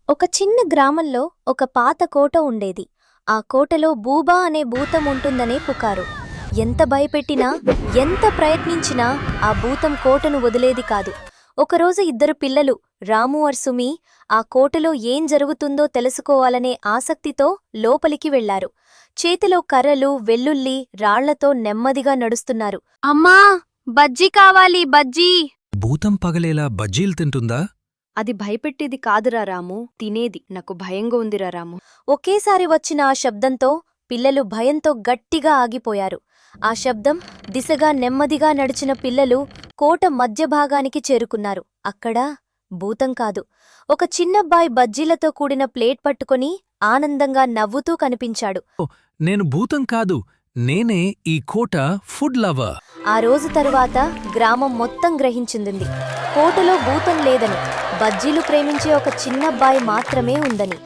ఒక చిన్న గ్రామంలో ఒక పాత కోట ఉండేది. ఆ కోటలో బూబా అనే భూతం ఉంటుందనే పుకారు. ఎంత భయపెట్టినా, ఎంత ప్రయత్నించినా ఆ భూతం కోటను వదిలేది కాదు. ఒకరోజు ఇద్దరు పిల్లలు, రాము ఆర్ సుమి, ఆ కోటలో ఏం జరుగుతుందో తెలుసుకోవాలనే ఆసక్తితో లోపలికి వెళ్లారు. చేతిలో కర్రలు, వెల్లుల్లి, రాళ్లతో నెమ్మదిగా నడుస్తున్నారు. అమ్మా, బజ్జీ కావాలి, బజ్జీ! భూతం పగలేలా బజ్జీలు తింటుందా? అది భయపెట్టేది కాదురా రాము, తినేది. నాకు భయంగా ఉందిరా రాము. ఒకేసారి వచ్చిన ఆ శబ్దంతో పిల్లలు భయంతో గట్టిగా ఆగిపోయారు. ఆ శబ్దం దిశగా నెమ్మదిగా నడిచిన పిల్లలు కోట మధ్య భాగానికి చేరుకున్నారు. అక్కడ భూతం కాదు, ఒక చిన్నబ్బాయి బజ్జీలతో కూడిన ప్లేట్ పట్టుకొని ఆనందంగా నవ్వుతూ కనిపించాడు. నేను భూతం కాదు, నేనే ఈ కోట ఫుడ్ లవర్. ఆ రోజు తరువాత గ్రామం మొత్తం గ్రహించింది, కోటలో భూతం లేదని, బజ్జీలు ప్రేమించే ఒక చిన్నబ్బాయి మాత్రమే ఉందని.